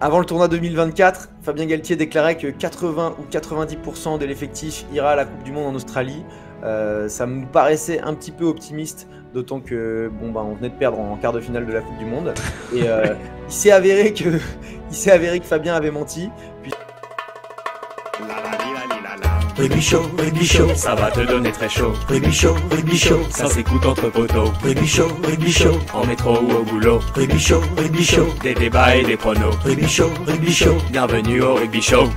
Avant le tournoi 2024, Fabien Galtier déclarait que 80 ou 90% de l'effectif ira à la Coupe du Monde en Australie. Ça me paraissait un petit peu optimiste, d'autant que on venait de perdre en quart de finale de la Coupe du Monde. Et il s'est avéré que Fabien avait menti. Rugby show, ça va te donner très chaud. Rugby show, ça s'écoute entre poteaux. Rugby show, en métro ou au boulot. Rugby show, des débats et des pronos. Rugby show, bienvenue au Rugby Show.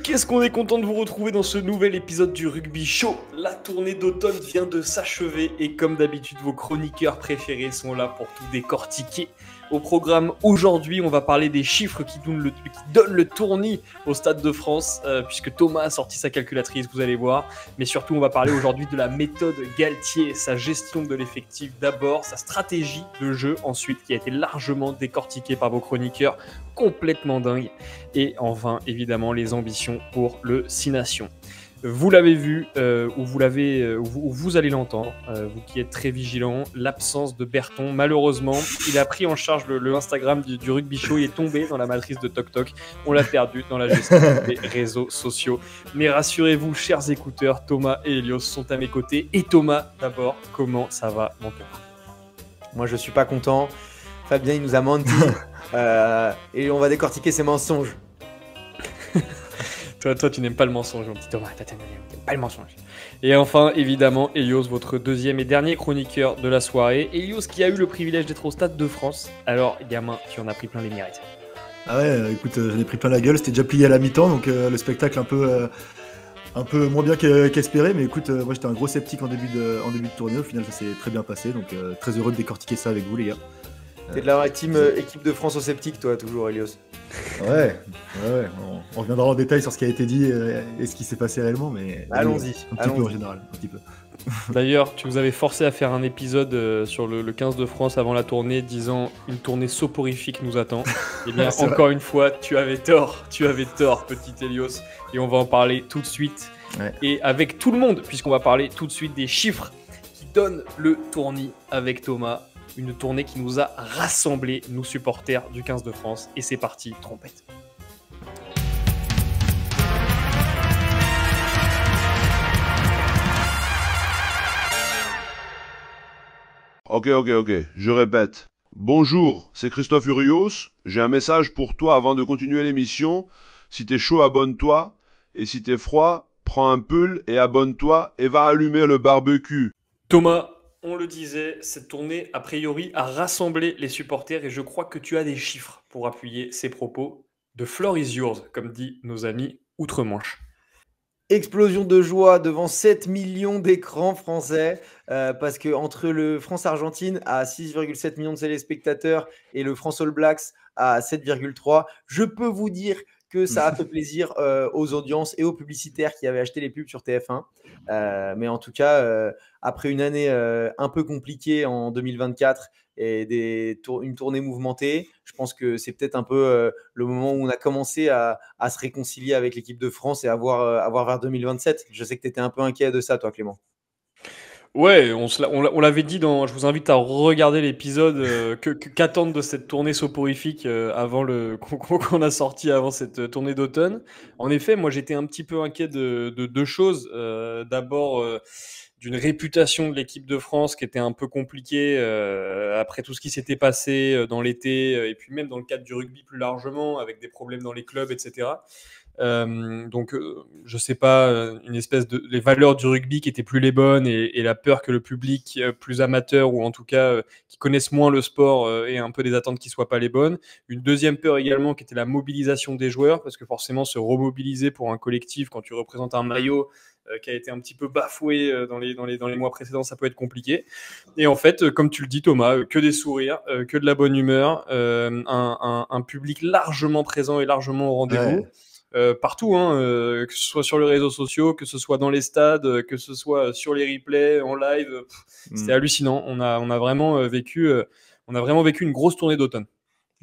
Qu'est-ce qu'on est content de vous retrouver dans ce nouvel épisode du Rugby Show. La tournée d'automne vient de s'achever et comme d'habitude, vos chroniqueurs préférés sont là pour tout décortiquer. Au programme aujourd'hui, on va parler des chiffres qui donnent le tournis au Stade de France, puisque Thomas a sorti sa calculatrice, vous allez voir. Mais surtout, on va parler aujourd'hui de la méthode Galtier, sa gestion de l'effectif d'abord, sa stratégie de jeu ensuite, qui a été largement décortiquée par vos chroniqueurs, complètement dingue. Et enfin, évidemment, les ambitions pour le 6 Nations. Vous l'avez vu, ou vous allez l'entendre, vous qui êtes très vigilants, l'absence de Berton. Malheureusement, il a pris en charge le Instagram du Rugby Show, il est tombé dans la matrice de Toc Toc. On l'a perdu dans la gestion des réseaux sociaux. Mais rassurez-vous, chers écouteurs, Thomas et Elios sont à mes côtés. Et Thomas, d'abord, comment ça va, mon cœur ? Moi, je suis pas content. Fabien, il nous a menti. Et on va décortiquer ses mensonges. Toi, tu n'aimes pas le mensonge, mon petit Thomas. Tu n'aimes pas le mensonge. Et enfin, évidemment, Elios, votre deuxième et dernier chroniqueur de la soirée. Elios qui a eu le privilège d'être au Stade de France. Alors, gamin, tu en as pris plein les mérites. Ah ouais, écoute, j'en ai pris plein la gueule. C'était déjà plié à la mi-temps, donc le spectacle un peu moins bien qu'espéré. Mais écoute, moi j'étais un gros sceptique en début de tournée. Au final, ça s'est très bien passé. Donc très heureux de décortiquer ça avec vous, les gars. T'es de la team équipe de France au sceptique, toi, toujours, Elios. Ouais. On reviendra en détail sur ce qui a été dit et ce qui s'est passé réellement, mais allons-y. Un petit peu en général, un petit peu. D'ailleurs, tu nous avais forcé à faire un épisode sur le 15 de France avant la tournée, disant une tournée soporifique nous attend. Et bien, encore une fois, tu avais tort, petit Elios. Et on va en parler tout de suite. Ouais. Et avec tout le monde, puisqu'on va parler tout de suite des chiffres qui donnent le tournis avec Thomas. Une tournée qui nous a rassemblés, nous supporters du 15 de France. Et c'est parti, trompette. Ok, je répète. Bonjour, c'est Christophe Urios. J'ai un message pour toi avant de continuer l'émission. Si t'es chaud, abonne-toi. Et si t'es froid, prends un pull et abonne-toi et va allumer le barbecue. Thomas, on le disait, cette tournée, a priori, a rassemblé les supporters et je crois que tu as des chiffres pour appuyer ces propos. The floor is yours, comme dit nos amis outre-Manche. Explosion de joie devant 7 millions d'écrans français parce que entre le France-Argentine à 6,7 millions de téléspectateurs et le France All Blacks à 7,3, je peux vous dire que ça a fait plaisir aux audiences et aux publicitaires qui avaient acheté les pubs sur TF1. Mais en tout cas, après une année un peu compliquée en 2024 et une tournée mouvementée, je pense que c'est peut-être un peu le moment où on a commencé à se réconcilier avec l'équipe de France et à voir vers 2027. Je sais que tu étais un peu inquiet de ça, toi, Clément. Ouais, on l'avait dit je vous invite à regarder l'épisode qu'attendre de cette tournée soporifique avant qu'on a sorti avant cette tournée d'automne. En effet, moi j'étais un petit peu inquiet de deux choses. D'abord, d'une réputation de l'équipe de France qui était un peu compliquée après tout ce qui s'était passé dans l'été et puis même dans le cadre du rugby plus largement avec des problèmes dans les clubs, etc. Je sais pas, une espèce de les valeurs du rugby qui étaient plus les bonnes et la peur que le public plus amateur ou en tout cas qui connaissent moins le sport ait un peu des attentes qui soient pas les bonnes. Une deuxième peur également qui était la mobilisation des joueurs parce que forcément se remobiliser pour un collectif quand tu représentes un maillot qui a été un petit peu bafoué dans les mois précédents, ça peut être compliqué. Et en fait, comme tu le dis Thomas, que des sourires, que de la bonne humeur, un public largement présent et largement au rendez-vous. Ouais. Partout, que ce soit sur les réseaux sociaux, que ce soit dans les stades, que ce soit sur les replays, en live, c'était hallucinant. On a vraiment vécu une grosse tournée d'automne.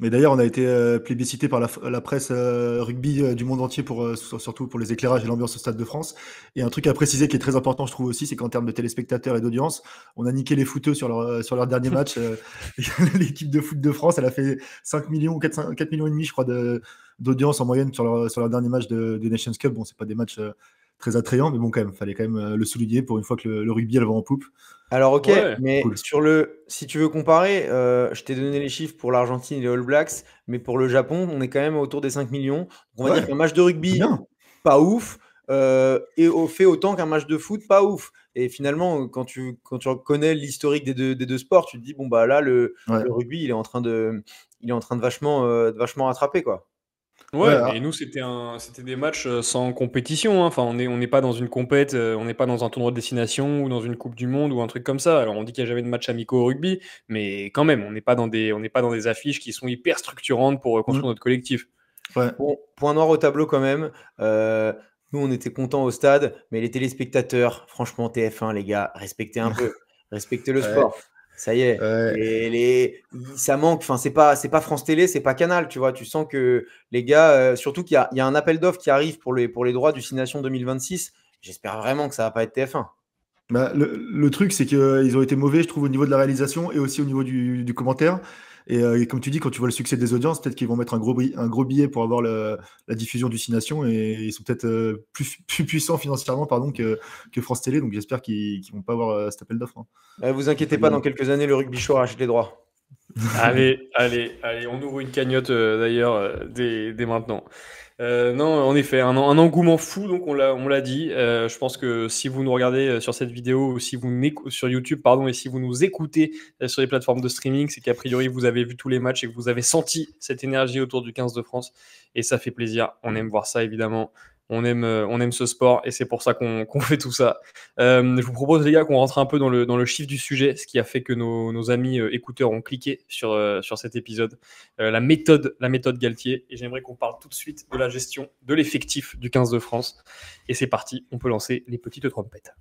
Mais d'ailleurs, on a été plébiscité par la presse rugby du monde entier surtout pour les éclairages et l'ambiance au Stade de France. Et un truc à préciser qui est très important, je trouve aussi, c'est qu'en termes de téléspectateurs et d'audience, on a niqué les footeux sur leur dernier match. L'équipe de foot de France, elle a fait 5 millions, 4 millions et demi, je crois, d'audience en moyenne sur leur dernier match de Nations Cup. Bon, c'est pas des matchs très attrayants, mais bon, quand même, fallait quand même le souligner pour une fois que le rugby, elle va en poupe. Alors ok, Ouais, mais cool. si tu veux comparer, je t'ai donné les chiffres pour l'Argentine et les All Blacks, mais pour le Japon, on est quand même autour des 5 millions. Donc, on va dire Ouais, qu'un match de c'est rugby, bien. pas ouf, fait autant qu'un match de foot, pas ouf. Et finalement, quand tu connais l'historique des deux sports, tu te dis, bon, bah là, Ouais. le rugby, il est en train de vachement rattraper, quoi. Ouais, ouais, mais nous, c'était des matchs sans compétition, hein. Enfin, on n'est pas dans une compète, on n'est pas dans un tournoi de destination ou dans une Coupe du Monde ou un truc comme ça. Alors, on dit qu'il n'y a jamais de match amicaux au rugby, mais quand même, on n'est pas dans des affiches qui sont hyper structurantes pour construire notre collectif. ouais. Bon, point noir au tableau quand même. Euh, Nous, on était contents au stade, mais les téléspectateurs, franchement, TF1, les gars, respectez un peu. Respectez le Ouais, sport. Ça y est. ouais. Ça manque. Enfin, c'est pas France Télé, c'est pas Canal, tu vois. Tu sens que les gars, surtout il y a un appel d'offres qui arrive pour les droits du 6 Nations 2026. J'espère vraiment que ça va pas être TF1. Bah, le truc, c'est qu'ils ont été mauvais, je trouve, au niveau de la réalisation et aussi au niveau du commentaire. Et comme tu dis, quand tu vois le succès des audiences, peut-être qu'ils vont mettre un gros billet pour avoir la diffusion du 6 Nations et ils sont peut-être plus puissants financièrement pardon, que France Télé. Donc j'espère qu'ils vont pas avoir cet appel d'offres. Hein. Vous inquiétez Faut pas, bien. dans quelques années, le rugby show rachète les droits. Allez, allez, allez, on ouvre une cagnotte d'ailleurs dès maintenant. Non, en effet, un engouement fou, donc on l'a dit. Je pense que si vous nous regardez sur cette vidéo, ou si vous sur YouTube, pardon, et si vous nous écoutez sur les plateformes de streaming, c'est qu'a priori vous avez vu tous les matchs et que vous avez senti cette énergie autour du 15 de France. Et ça fait plaisir. On aime voir ça, évidemment. On aime ce sport et c'est pour ça qu'on fait tout ça. Je vous propose, les gars, qu'on rentre un peu dans le chiffre du sujet, ce qui a fait que nos amis écouteurs ont cliqué sur cet épisode. La méthode Galtier. Et j'aimerais qu'on parle tout de suite de la gestion de l'effectif du 15 de France. Et c'est parti, on peut lancer les petites trompettes.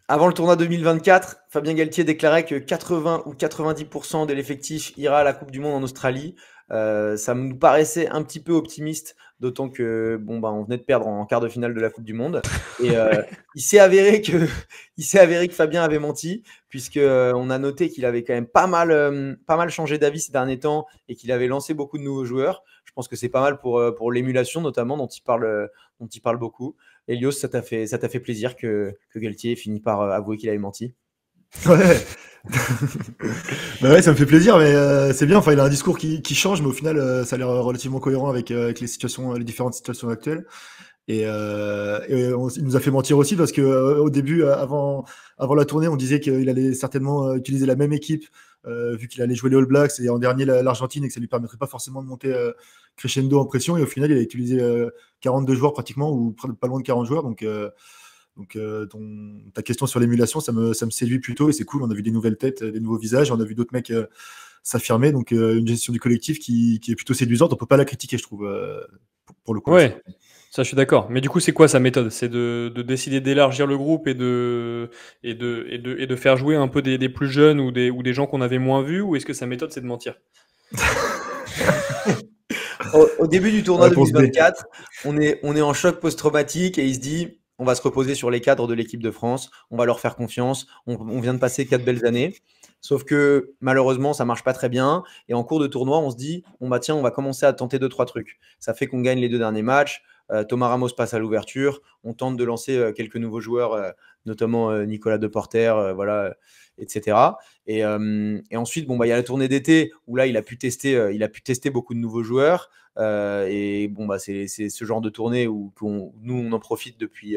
Avant le tournoi 2024, Fabien Galtier déclarait que 80 ou 90% de l'effectif ira à la Coupe du Monde en Australie. Ça nous paraissait un petit peu optimiste, d'autant que on venait de perdre en quart de finale de la Coupe du Monde. Et il s'est avéré que Fabien avait menti, puisque on a noté qu'il avait quand même pas mal changé d'avis ces derniers temps et qu'il avait lancé beaucoup de nouveaux joueurs. Je pense que c'est pas mal pour l'émulation notamment, dont il parle beaucoup. Elios, ça t'a fait plaisir que Galtier ait fini par avouer qu'il avait menti? Ouais. Bah ouais, ça me fait plaisir, mais c'est bien. Enfin, il a un discours qui change, mais au final, ça a l'air relativement cohérent avec les différentes situations actuelles. Il nous a fait mentir aussi parce que au début, avant la tournée, on disait qu'il allait certainement utiliser la même équipe vu qu'il allait jouer les All Blacks et en dernier l'Argentine et que ça lui permettrait pas forcément de monter crescendo en pression. Et au final, il a utilisé 42 joueurs pratiquement ou pas loin de 40 joueurs. Donc ta question sur l'émulation, ça me séduit plutôt et c'est cool. On a vu des nouvelles têtes, des nouveaux visages, on a vu d'autres mecs s'affirmer. Donc une gestion du collectif qui est plutôt séduisante. On peut pas la critiquer, je trouve, pour le coup. Ouais, ça je suis d'accord. Mais du coup, c'est quoi sa méthode? C'est de décider d'élargir le groupe et de faire jouer un peu des plus jeunes ou des gens qu'on avait moins vus, ou est-ce que sa méthode c'est de mentir? Au début du tournoi Réponse B. 2024, on est en choc post-traumatique et il se dit on va se reposer sur les cadres de l'équipe de France, on va leur faire confiance, on vient de passer 4 belles années. Sauf que malheureusement, ça marche pas très bien. Et en cours de tournoi, on se dit tiens, on va commencer à tenter 2-3 trucs. Ça fait qu'on gagne les 2 derniers matchs. Thomas Ramos passe à l'ouverture. On tente de lancer quelques nouveaux joueurs, notamment Nicolas Deporter, voilà, etc. Et ensuite, il y a la tournée d'été où là, il a pu tester beaucoup de nouveaux joueurs. C'est ce genre de tournée où nous, on en profite depuis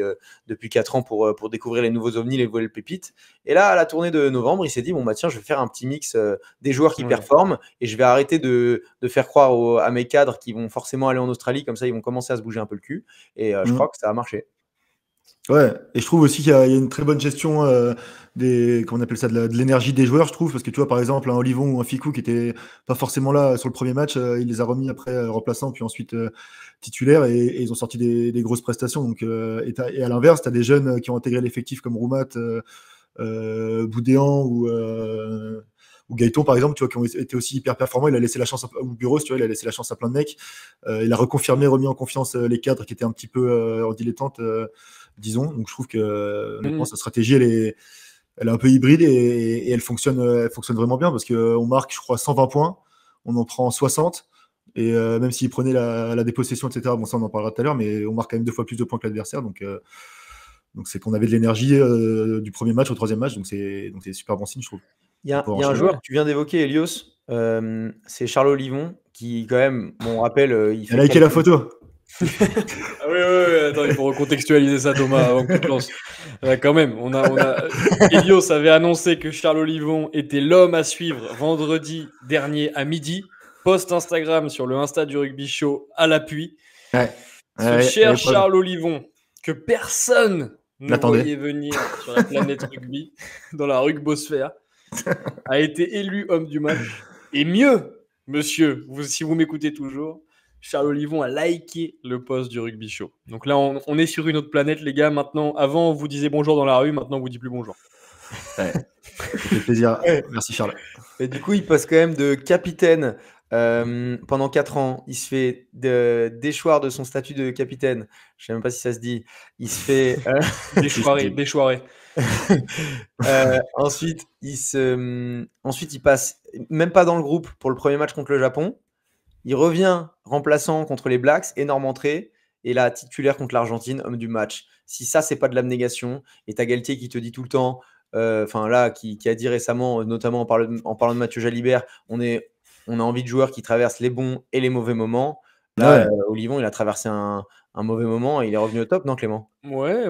4 ans pour découvrir les nouveaux ovnis, les nouvelles pépites. Et là, à la tournée de novembre, il s'est dit tiens, je vais faire un petit mix des joueurs qui performent et je vais arrêter de faire croire à mes cadres qui vont forcément aller en Australie, comme ça ils vont commencer à se bouger un peu le cul. Et je crois que ça a marché. Ouais, et je trouve aussi qu'il y a une très bonne gestion comment on appelle ça, de l'énergie des joueurs, je trouve, parce que tu vois, par exemple, un Olivon ou un Ficou qui était pas forcément là sur le premier match, il les a remis après remplaçants, puis ensuite titulaires, et ils ont sorti des grosses prestations. Donc, et à l'inverse, tu as des jeunes qui ont intégré l'effectif comme Roumat, Boudéan ou Gaëton, par exemple, tu vois, qui ont été aussi hyper performants. Il a laissé la chance ou Bureau, tu vois, il a laissé la chance à plein de mecs. Il a reconfirmé, remis en confiance les cadres qui étaient un petit peu en dilettante, disons. Donc je trouve que honnêtement, sa stratégie, elle est un peu hybride et elle fonctionne vraiment bien parce qu'on marque, je crois, 120 points, on en prend 60. Et même s'il prenait la dépossession, etc., bon, ça on en parlera tout à l'heure, mais on marque quand même 2 fois plus de points que l'adversaire. Donc c'est qu'on avait de l'énergie du premier match au troisième match, donc c'est super bon signe, je trouve. Il y a un joueur que tu viens d'évoquer, Elios, c'est Charles Olivon, qui quand même, on rappelle, il fait... Elle a liké la photo. Ah oui, attends, il faut recontextualiser ça, Thomas, avant que tu te lances. Quand même, Elios avait annoncé que Charles Olivon était l'homme à suivre vendredi dernier à midi. Post Instagram sur le Insta du Rugby Show à l'appui. Cher Charles Olivon, que personne ne voyait venir sur la planète rugby, dans la rugbosphère, a été élu homme du match. Et mieux, monsieur, si vous m'écoutez toujours, Charles Olivon a liké le post du Rugby Show. Donc là, on est sur une autre planète, les gars. Maintenant, avant, on vous disait bonjour dans la rue. Maintenant, on vous dit plus bonjour. Ouais. Ça fait plaisir. Merci, Charles. Et du coup, il passe quand même de capitaine pendant 4 ans. Il se fait déchoir de son statut de capitaine. Je ne sais même pas si ça se dit. Il se fait... déchoiré. Ensuite, il passe même pas dans le groupe pour le premier match contre le Japon. Il revient remplaçant contre les Blacks, énorme entrée, et là, titulaire contre l'Argentine, homme du match. Si ça, c'est pas de l'abnégation, et t'as Galtier qui te dit tout le temps, qui a dit récemment, notamment en parlant de Mathieu Jalibert, on a envie de joueurs qui traversent les bons et les mauvais moments. Là, Olivon, il a traversé un mauvais moment et il est revenu au top, non, Clément? Ouais.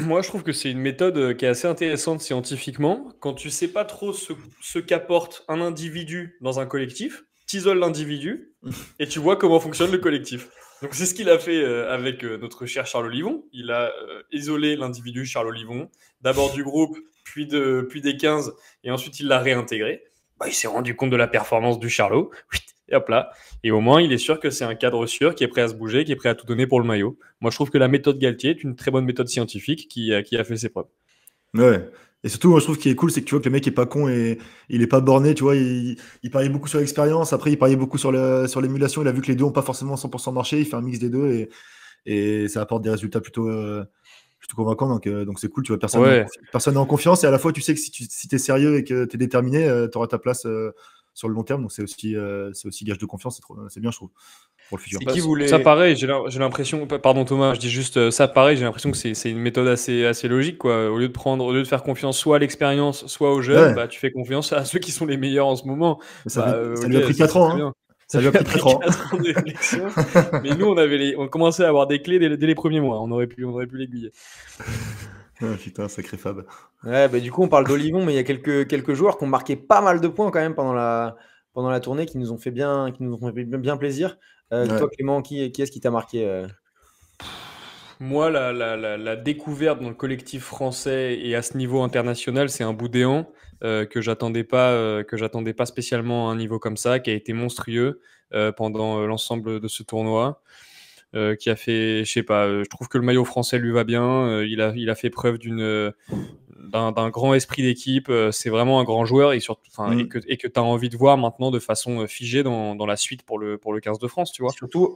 Moi, je trouve que c'est une méthode qui est assez intéressante scientifiquement. Quand tu sais pas trop ce qu'apporte un individu dans un collectif, t'isoles l'individu et tu vois comment fonctionne le collectif. Donc, c'est ce qu'il a fait avec notre cher Charles Olivon. Il a isolé l'individu Charles Olivon, d'abord du groupe, puis des 15, et ensuite il l'a réintégré. Il s'est rendu compte de la performance du Charlot. Et hop là. Et au moins, il est sûr que c'est un cadre sûr qui est prêt à se bouger, qui est prêt à tout donner pour le maillot. Moi, je trouve que la méthode Galtier est une très bonne méthode scientifique qui a fait ses preuves. Ouais. Et surtout, moi, je trouve qu'il est cool, c'est que tu vois que le mec est pas con et il est pas borné, tu vois. Il pariait beaucoup sur l'expérience. Après, il pariait beaucoup sur l'émulation. Il a vu que les deux ont pas forcément 100% marché. Il fait un mix des deux et ça apporte des résultats plutôt convaincants. Donc c'est cool, tu vois. Personne n'est en confiance et à la fois, tu sais que si tu es sérieux et que tu es déterminé, tu auras ta place sur le long terme. Donc c'est aussi gage de confiance. C'est bien, je trouve, pour le futur. Ça, pareil, j'ai l'impression. Pardon, Thomas, je dis juste ça, pareil, j'ai l'impression que c'est une méthode assez logique, quoi. Au lieu de faire confiance soit à l'expérience, soit aux jeunes, tu fais confiance à ceux qui sont les meilleurs en ce moment. Ça lui a pris 4 ans. Hein. Ça lui a pris 4 ans de réflexion. Mais nous, on commençait à avoir des clés dès les premiers mois. On aurait pu l'aiguiller. Putain, sacré Fab. Ouais, du coup, on parle d'Olivon, mais il y a quelques joueurs qui ont marqué pas mal de points quand même pendant la tournée, qui nous ont fait bien plaisir. Toi, Clément, qui est-ce qui t'a marqué Moi, la découverte dans le collectif français et à ce niveau international, c'est un Boudéan que j'attendais pas spécialement à un niveau comme ça, qui a été monstrueux pendant l'ensemble de ce tournoi. Qui a fait, je sais pas, je trouve que le maillot français lui va bien. Il a fait preuve d'un grand esprit d'équipe. C'est vraiment un grand joueur et que tu as envie de voir maintenant de façon figée dans la suite pour le 15 de France, tu vois.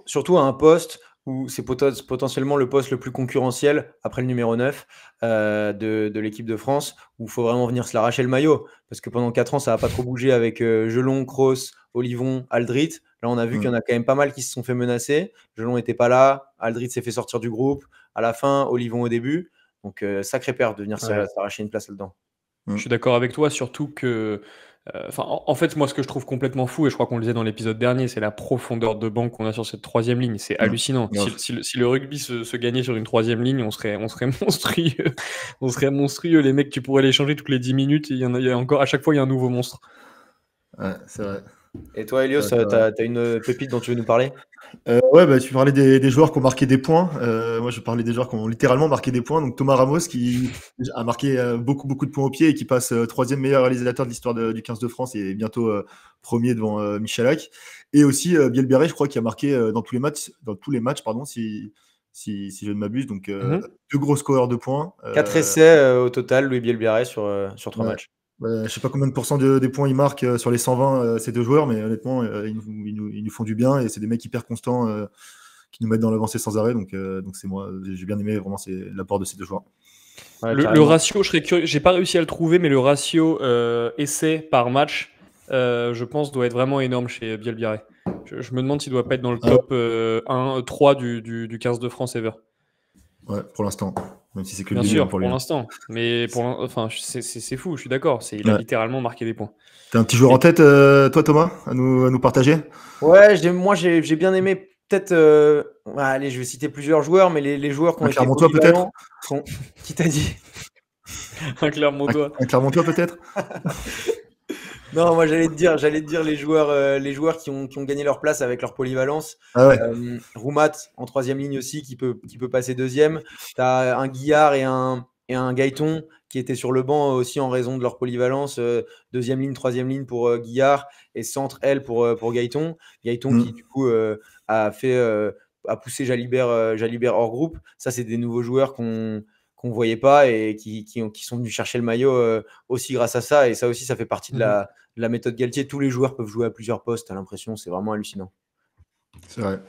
Surtout à un poste où c'est potentiellement le poste le plus concurrentiel après le numéro 9 de l'équipe de France, où il faut vraiment venir se l'arracher le maillot. Parce que pendant 4 ans, ça n'a pas trop bougé avec Jelon, Kroos, Olivon, Aldrit. Là, on a vu qu'il y en a quand même pas mal qui se sont fait menacer. Jelon n'était pas là, Aldrit s'est fait sortir du groupe à la fin, Olivon au début. Donc, sacré perte de venir s'arracher une place là-dedans. Je suis d'accord avec toi, surtout que... en fait, moi, ce que je trouve complètement fou, et je crois qu'on le disait dans l'épisode dernier, c'est la profondeur de banc qu'on a sur cette 3e ligne. C'est hallucinant. Si le rugby se gagnait sur une 3e ligne, on serait monstrueux. On serait monstrueux. Les mecs, tu pourrais les changer toutes les 10 minutes. Il y a encore, à chaque fois, il y a un nouveau monstre. Ouais, c'est vrai. Et toi, Elios, Ça va. t'as une pépite dont tu veux nous parler? Ouais, bah, tu parlais des joueurs qui ont marqué des points. Moi, je parlais des joueurs qui ont littéralement marqué des points. Donc, Thomas Ramos, qui a marqué beaucoup de points au pied et qui passe troisième meilleur réalisateur de l'histoire du 15 de France et bientôt premier devant Michalak. Et aussi Biel Béret, je crois, qui a marqué dans tous les matchs, pardon, si je ne m'abuse. Donc, deux gros scoreurs de points. 4 essais au total, Louis Bielbiarré sur 3 Ouais. matchs. Je sais pas combien de pourcents des points ils marquent sur les 120 ces deux joueurs, mais honnêtement, ils nous font du bien et c'est des mecs hyper constants qui nous mettent dans l'avancée sans arrêt. Donc c'est moi, j'ai bien aimé vraiment l'apport de ces deux joueurs. Ouais, Le carrément. ratio, je serais curieux, j'ai pas réussi à le trouver, mais le ratio essai par match, je pense, doit être vraiment énorme chez Bielbiarré. Je me demande s'il doit pas être dans le top 3 du 15 de France ever. Ouais, pour l'instant, même si c'est que le Bien début sûr, pour pour lui. l'instant. Mais enfin, c'est fou, je suis d'accord. Il a Ouais. littéralement marqué des points. T'as un petit joueur en tête, toi Thomas, à nous partager? Ouais, moi j'ai bien aimé peut-être. Allez, je vais citer plusieurs joueurs, mais les joueurs qui ont Un été Clermontois peut-être? polyvalents. Qui t'a dit? Un Clermontois. Un Clermontois peut-être? Non, moi j'allais te dire les joueurs qui ont gagné leur place avec leur polyvalence. Ah ouais. Roumat en troisième ligne aussi qui peut passer deuxième. Tu as un Guillard et un Gaëton qui étaient sur le banc aussi en raison de leur polyvalence. Deuxième ligne, troisième ligne pour Guillard et centre L pour Gaëton. Gaëton qui du coup a poussé Jalibert hors groupe. Ça, c'est des nouveaux joueurs qu'on voyait pas et qui sont venus chercher le maillot aussi grâce à ça. Et ça aussi, ça fait partie de la méthode Galtier. Tous les joueurs peuvent jouer à plusieurs postes, à l'impression. C'est vraiment hallucinant. C'est vrai.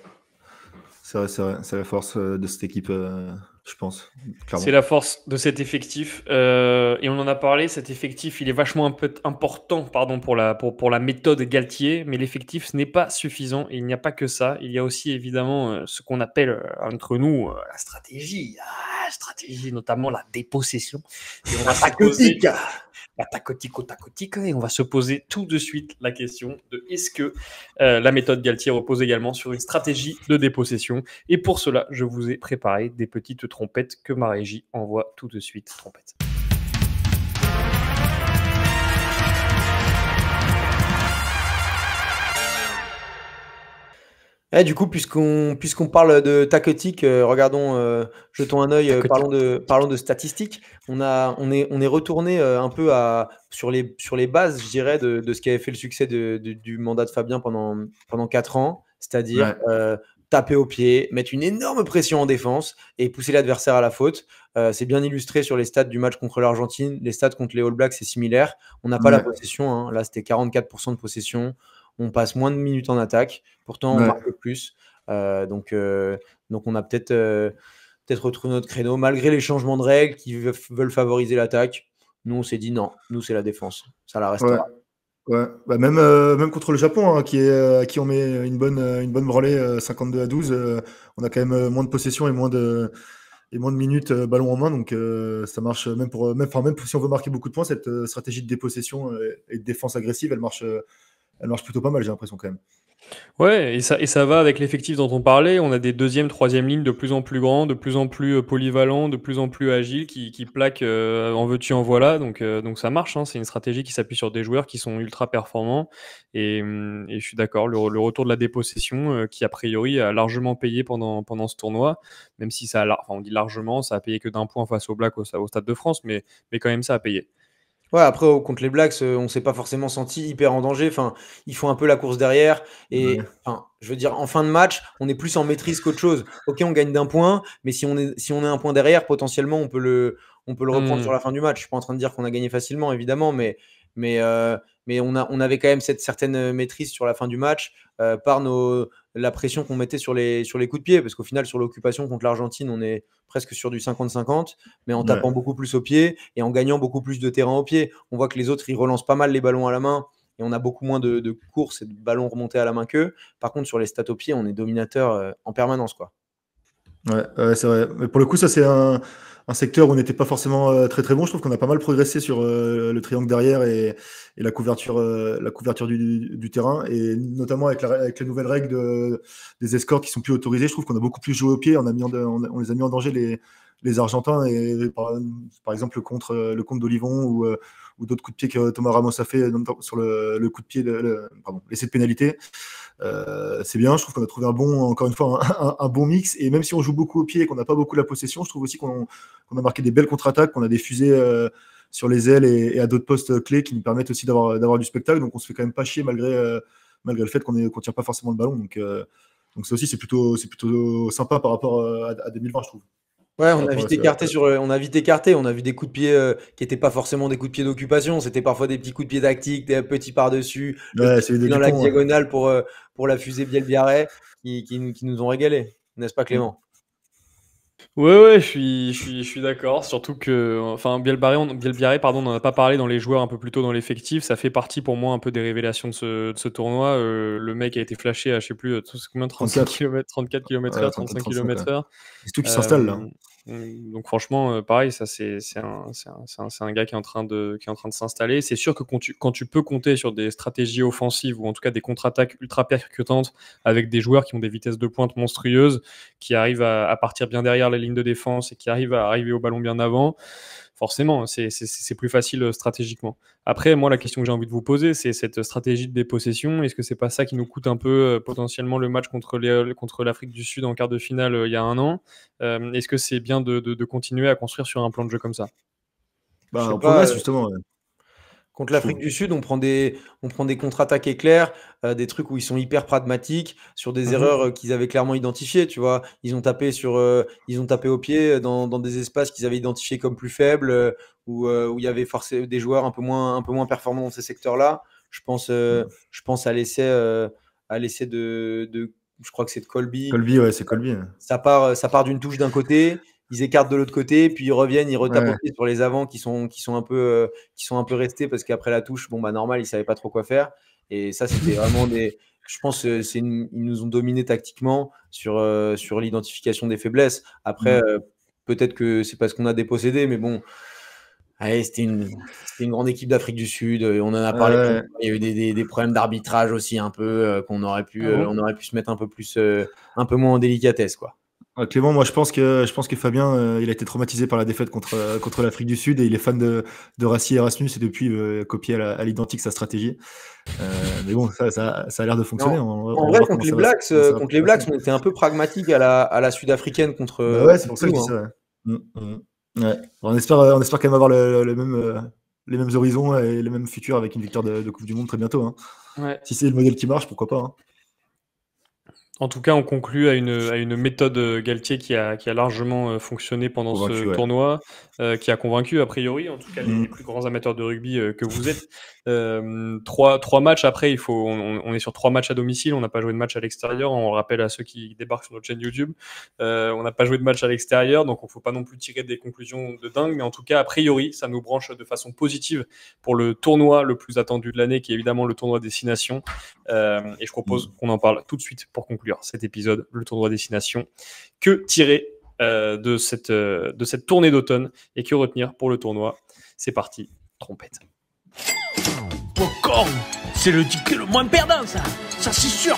C'est la force de cette équipe, je pense. Clairement. C'est la force de cet effectif. Et on en a parlé, cet effectif, il est vachement important pour la méthode Galtier, mais l'effectif, ce n'est pas suffisant. Et il n'y a pas que ça. Il y a aussi évidemment ce qu'on appelle entre nous la stratégie. Stratégie, notamment la dépossession. Et on va la tacotique, et on va se poser tout de suite la question de est-ce que la méthode Galtier repose également sur une stratégie de dépossession. Et pour cela, je vous ai préparé des petites trompettes que ma régie envoie tout de suite. Trompette. Du coup, puisqu'on parle de tactique, regardons, jetons un œil, parlons de statistiques. On est retourné un peu sur les bases, je dirais, de ce qui avait fait le succès du mandat de Fabien pendant 4 ans, c'est-à-dire taper au pied, mettre une énorme pression en défense et pousser l'adversaire à la faute. C'est bien illustré sur les stats du match contre l'Argentine. Les stats contre les All Blacks, c'est similaire. On n'a pas la possession, hein. Là, c'était 44% de possession. On passe moins de minutes en attaque. Pourtant, on marque plus. Donc, on a peut-être retrouvé notre créneau. Malgré les changements de règles qui veulent favoriser l'attaque, nous, on s'est dit non, nous, c'est la défense. Ça la restera. Ouais. Bah même contre le Japon, hein, à qui on met une bonne branlée 52-12, on a quand même moins de possession et moins de minutes ballon en main. Donc ça marche même si on veut marquer beaucoup de points, cette stratégie de dépossession et de défense agressive, elle marche plutôt pas mal, j'ai l'impression quand même. Ouais, et ça va avec l'effectif dont on parlait. On a des deuxième, troisième lignes de plus en plus grands, de plus en plus polyvalents, de plus en plus agiles, qui plaquent en veux-tu, en voilà. Donc ça marche, hein. C'est une stratégie qui s'appuie sur des joueurs qui sont ultra performants. Et je suis d'accord, le retour de la dépossession, qui a priori a largement payé pendant ce tournoi, même si on dit largement, ça a payé que d'un point face aux Blacks au Stade de France, mais quand même ça a payé. Ouais, après, contre les Blacks, on s'est pas forcément senti hyper en danger. Enfin, ils font un peu la course derrière. Et je veux dire, en fin de match, on est plus en maîtrise qu'autre chose. Ok, on gagne d'un point, mais si on est un point derrière, potentiellement, on peut le reprendre sur la fin du match. Je suis pas en train de dire qu'on a gagné facilement, évidemment, mais on avait quand même cette certaine maîtrise sur la fin du match par la pression qu'on mettait sur les coups de pied. Parce qu'au final, sur l'occupation contre l'Argentine, on est presque sur du 50-50, mais en tapant beaucoup plus au pied et en gagnant beaucoup plus de terrain au pied. On voit que les autres, ils relancent pas mal les ballons à la main et on a beaucoup moins de courses et de ballons remontés à la main qu'eux. Par contre, sur les stats au pied, on est dominateur en permanence, quoi. Ouais, c'est vrai. Mais pour le coup, ça, c'est un secteur où on n'était pas forcément très très bon. Je trouve qu'on a pas mal progressé sur le triangle derrière et la couverture du terrain. Et notamment avec les nouvelles règles des escorts qui sont plus autorisés, je trouve qu'on a beaucoup plus joué au pied. On les a mis en danger les Argentins, et par exemple le contre d'Olivon ou d'autres coups de pied que Thomas Ramos a fait sur le coup de pied, l'essai de pénalité. C'est bien, je trouve qu'on a trouvé encore une fois un bon mix, et même si on joue beaucoup au pied et qu'on n'a pas beaucoup la possession, je trouve aussi qu'on a marqué des belles contre-attaques, qu'on a des fusées sur les ailes et à d'autres postes clés qui nous permettent aussi d'avoir du spectacle, donc on se fait quand même pas chier malgré le fait qu'on tire pas forcément le ballon, donc ça aussi c'est plutôt sympa par rapport à 2020, je trouve. Ouais, on a vite écarté. On a vu des coups de pied qui n'étaient pas forcément des coups de pied d'occupation. C'était parfois des petits coups de pied tactiques, des petits par-dessus, Ouais, c'est dans la Dupont, diagonale pour la fusée Bielbiarré qui nous ont régalé. N'est-ce pas, Clément? Ouais, je suis d'accord. Surtout que, enfin, Bielbiarré, pardon, on n'en a pas parlé dans les joueurs un peu plus tôt dans l'effectif. Ça fait partie pour moi un peu des révélations de ce tournoi. Le mec a été flashé à, je sais plus, combien, 34 km/h, 35 km/h. C'est tout qui s'installe là. Donc franchement, pareil, ça c'est un gars qui est en train de s'installer. C'est sûr que quand tu peux compter sur des stratégies offensives ou en tout cas des contre-attaques ultra percutantes avec des joueurs qui ont des vitesses de pointe monstrueuses, qui arrivent à partir bien derrière la ligne de défense et qui arrivent à arriver au ballon bien avant, forcément, c'est plus facile stratégiquement. Après, moi, la question que j'ai envie de vous poser, c'est cette stratégie de dépossession. Est-ce que c'est pas ça qui nous coûte un peu potentiellement le match contre l'Afrique du Sud en quart de finale il y a un an? Est-ce que c'est bien de continuer à construire sur un plan de jeu comme ça? On progresse justement. Contre l'Afrique du Sud, on prend des contre-attaques éclairs, des trucs où ils sont hyper pragmatiques, sur des erreurs qu'ils avaient clairement identifiées, tu vois. Ils ont tapé au pied dans des espaces qu'ils avaient identifiés comme plus faibles, où il y avait forcément des joueurs un peu moins performants dans ces secteurs-là. Je pense à l'essai je crois que c'est de Colby. Colby, ouais, c'est Colby. Ça part d'une touche d'un côté, ils écartent de l'autre côté, puis ils reviennent, ils retapent au pied sur les avants qui sont un peu restés parce qu'après la touche, normal, ils savaient pas trop quoi faire. Et ça, c'était vraiment je pense ils nous ont dominé tactiquement sur l'identification des faiblesses. Après, peut-être que c'est parce qu'on a dépossédé, mais bon, allez, c'était une grande équipe d'Afrique du Sud. On en a parlé. Il y a eu des problèmes d'arbitrage aussi un peu qu'on aurait pu, on aurait pu se mettre un peu moins en délicatesse, quoi. Clément, moi je pense que Fabien il a été traumatisé par la défaite contre l'Afrique du Sud et il est fan de Rassi Erasmus et depuis copié à l'identique sa stratégie. Mais bon, ça a l'air de fonctionner. En vrai, contre les Blacks, on était un peu pragmatique à la sud-africaine contre. Ouais, c'est pour ça que je dis ça. Ouais. On espère quand même avoir les mêmes horizons et les mêmes futurs avec une victoire de Coupe du Monde très bientôt. Ouais. Si c'est le modèle qui marche, pourquoi pas. En tout cas, on conclut à une méthode Galtier qui a largement fonctionné pendant ce tournoi, qui a convaincu, a priori, en tout cas les plus grands amateurs de rugby que vous êtes. Trois matchs après, on est sur 3 matchs à domicile, on n'a pas joué de match à l'extérieur. On rappelle à ceux qui débarquent sur notre chaîne YouTube, on n'a pas joué de match à l'extérieur, donc on ne faut pas non plus tirer des conclusions de dingue, mais en tout cas, a priori, ça nous branche de façon positive pour le tournoi le plus attendu de l'année, qui est évidemment le tournoi Destination. Et je propose qu'on en parle tout de suite pour conclure cet épisode, le tournoi Destination. Que tirer de cette tournée d'automne et que retenir pour le tournoi? C'est parti, trompette. Popcorn, c'est le ticket le moins perdant, ça c'est sûr.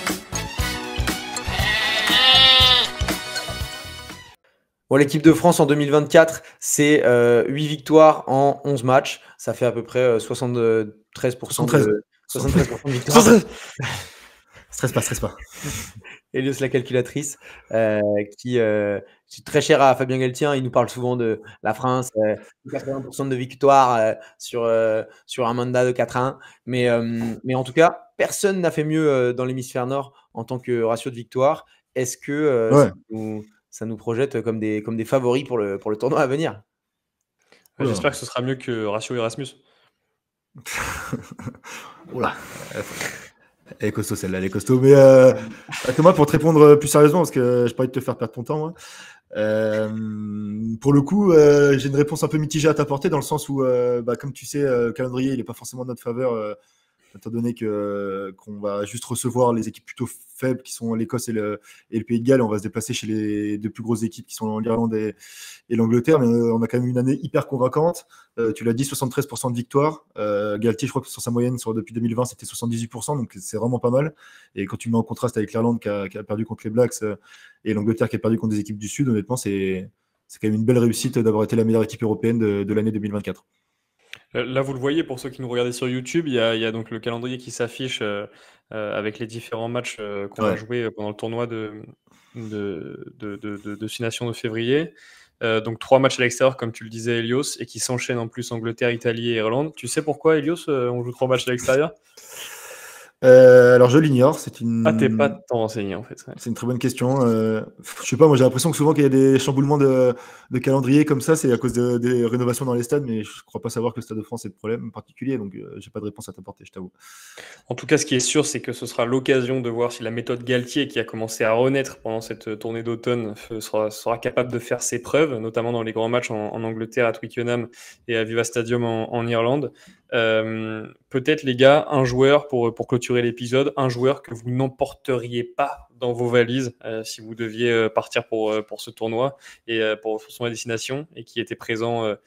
Bon, l'équipe de France en 2024, c'est 8 victoires en 11 matchs. Ça fait à peu près 73% 73% de victoires. Stresse pas. Elios, la calculatrice, qui est très chère à Fabien Galtier. Il nous parle souvent de la France, 80% de victoires sur un mandat de 4-1. Mais en tout cas, personne n'a fait mieux dans l'hémisphère nord en tant que ratio de victoire. Est-ce que ça nous projette comme des favoris pour le tournoi à venir? J'espère que ce sera mieux que ratio Erasmus. Oula. Elle est costaud celle-là, elle est costaud. Mais Thomas, pour te répondre plus sérieusement, parce que je pas envie de te faire perdre ton temps, moi. Pour le coup, j'ai une réponse un peu mitigée à t'apporter dans le sens où, comme tu sais, le calendrier il n'est pas forcément de notre faveur, étant donné qu'on va juste recevoir les équipes plutôt faibles qui sont l'Écosse et le Pays de Galles. On va se déplacer chez les deux plus grosses équipes qui sont l'Irlande et l'Angleterre, mais on a quand même une année hyper convaincante. Tu l'as dit, 73% de victoire. Galtier, je crois que sur sa moyenne depuis 2020, c'était 78%, donc c'est vraiment pas mal. Et quand tu mets en contraste avec l'Irlande qui a perdu contre les Blacks et l'Angleterre qui a perdu contre des équipes du Sud, honnêtement, c'est c'est quand même une belle réussite d'avoir été la meilleure équipe européenne de l'année 2024. Là, vous le voyez, pour ceux qui nous regardent sur YouTube, il y a donc le calendrier qui s'affiche avec les différents matchs qu'on va jouer pendant le tournoi de 6 Nations de février. Donc 3 matchs à l'extérieur, comme tu le disais, Elios, et qui s'enchaînent en plus Angleterre, Italie et Irlande. Tu sais pourquoi, Elios, on joue 3 matchs à l'extérieur? Alors je l'ignore, c'est une. Ah, t'es pas tant renseigné en fait. Ouais. C'est une très bonne question. Je sais pas, moi j'ai l'impression que souvent qu'il y a des chamboulements de calendrier comme ça, c'est à cause des rénovations dans les stades, mais je crois pas savoir que le Stade de France est le problème particulier, donc j'ai pas de réponse à t'apporter, je t'avoue. En tout cas, ce qui est sûr, c'est que ce sera l'occasion de voir si la méthode Galtier, qui a commencé à renaître pendant cette tournée d'automne, sera capable de faire ses preuves, notamment dans les grands matchs en Angleterre, à Twickenham et à Viva Stadium en Irlande. Peut-être, les gars, un joueur pour clôturer l'épisode, un joueur que vous n'emporteriez pas dans vos valises si vous deviez partir pour ce tournoi et pour son destination, et qui était présent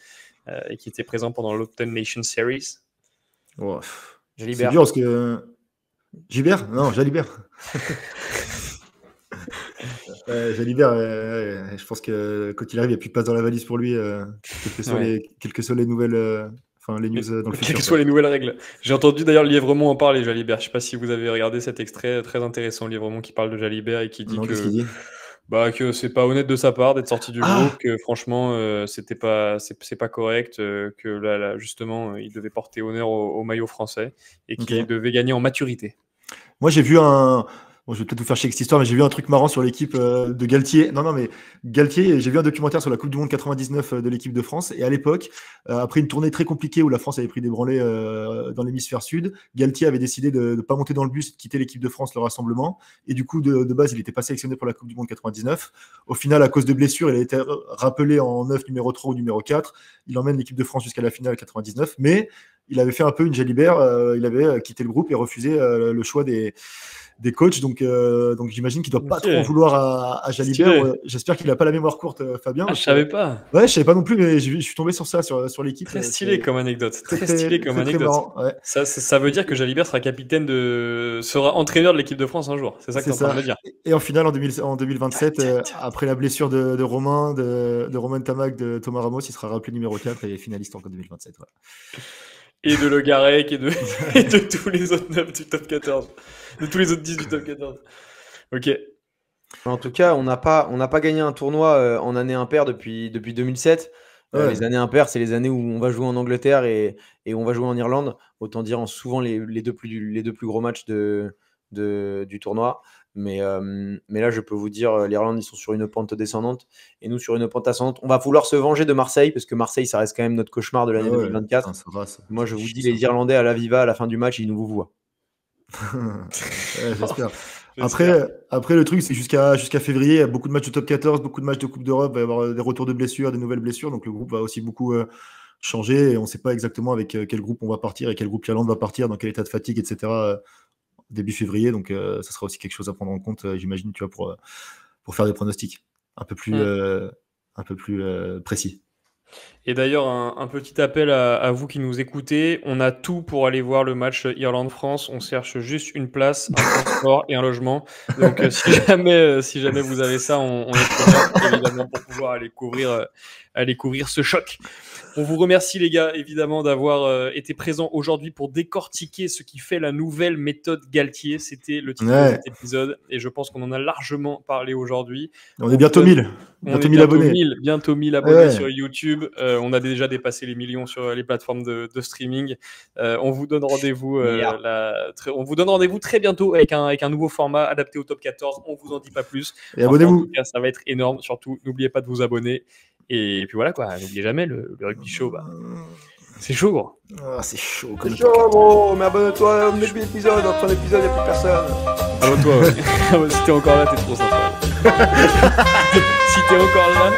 pendant l'Autumn Nation Series. Oh. Jalibert. C'est dur parce que Gilbert, non, Jalibert. Jalibert, je pense que quand il arrive, il n'y a plus de place dans la valise pour lui, quelles que soient les nouvelles. Enfin, les news dans le futur. Quelles que soient les nouvelles règles. J'ai entendu d'ailleurs Lièvremont en parler, Jalibert. Je ne sais pas si vous avez regardé cet extrait très intéressant, Lièvremont qui parle de Jalibert et qui dit que c'est pas honnête de sa part d'être sorti du groupe, que franchement c'est pas correct, que là justement il devait porter honneur au maillot français et qu'il devait gagner en maturité. Moi j'ai vu Bon, je vais peut-être vous faire chier avec cette histoire, mais j'ai vu un truc marrant sur l'équipe de Galtier. Non, mais Galtier, j'ai vu un documentaire sur la Coupe du Monde 99 de l'équipe de France. Et à l'époque, après une tournée très compliquée où la France avait pris des branlées dans l'hémisphère sud, Galtier avait décidé de ne pas monter dans le bus et de quitter l'équipe de France, le rassemblement. Et du coup, de base, il n'était pas sélectionné pour la Coupe du Monde 99. Au final, à cause de blessures, il a été rappelé en 9, numéro 3 ou numéro 4. Il emmène l'équipe de France jusqu'à la finale 99. Mais il avait fait un peu une Jalibert. Il avait quitté le groupe et refusé le choix des coachs, donc j'imagine qu'il ne doit pas trop en vouloir à Jalibert. J'espère qu'il n'a pas la mémoire courte, Fabien. Je savais pas. Ouais, je savais pas non plus, mais je suis tombé sur ça, sur l'équipe. Très stylé comme anecdote. Très stylé comme anecdote. Marrant, ouais. Ça veut dire que Jalibert sera sera entraîneur de l'équipe de France un jour. C'est ça que tu es en train de me dire. Et en finale, en 2027, après la blessure de Romain, de Romain Tamac, de Thomas Ramos, il sera rappelé numéro 4 et finaliste en 2027. Voilà. Et de Le Garec et de tous les autres 9 du top 14. De tous les autres 10 du top 14. Ok. En tout cas, on n'a pas gagné un tournoi en année impaire depuis 2007. Les années impaires, c'est les années où on va jouer en Angleterre et on va jouer en Irlande. Autant dire souvent les deux plus gros matchs du tournoi. Mais là, je peux vous dire, l'Irlande, ils sont sur une pente descendante et nous sur une pente ascendante. On va vouloir se venger de Marseille parce que Marseille, ça reste quand même notre cauchemar de l'année 2024. Moi, je vous dis, les Irlandais à la Viva, à la fin du match, ils nous vous voient. J'espère. Après, le truc, c'est jusqu'à février, il y a beaucoup de matchs de top 14, beaucoup de matchs de Coupe d'Europe, il va y avoir des retours de blessures, des nouvelles blessures. Donc, le groupe va aussi beaucoup changer et on ne sait pas exactement avec quel groupe on va partir et quel groupe l'Irlande va partir, dans quel état de fatigue, etc. Début février, donc ça sera aussi quelque chose à prendre en compte, j'imagine, tu vois, pour faire des pronostics un peu plus précis. Et d'ailleurs, un petit appel à vous qui nous écoutez. On a tout pour aller voir le match Irlande-France. On cherche juste une place, un transport et un logement. Donc, si jamais vous avez ça, on est prêt, évidemment, pour pouvoir aller couvrir ce choc. On vous remercie, les gars, évidemment, d'avoir été présents aujourd'hui pour décortiquer ce qui fait la nouvelle méthode Galtier. C'était le titre de cet épisode et je pense qu'on en a largement parlé aujourd'hui. On est bientôt 1000. Bientôt 1000 abonnés. Bientôt 1000 abonnés sur YouTube. On a déjà dépassé les millions sur les plateformes de streaming. On vous donne rendez-vous très bientôt avec un nouveau format adapté au top 14. On vous en dit pas plus. Et abonnez-vous. En tout cas, ça va être énorme. Surtout, n'oubliez pas de vous abonner. Et puis voilà quoi, n'oubliez jamais le rugby show. C'est chaud, gros. C'est chaud. C'est chaud, gros. Mais abonne-toi au début d'épisode. Entre l'épisode, il n'y a plus personne. Abonne-toi, ouais. Si t'es encore là, t'es trop sympa. Si t'es encore là,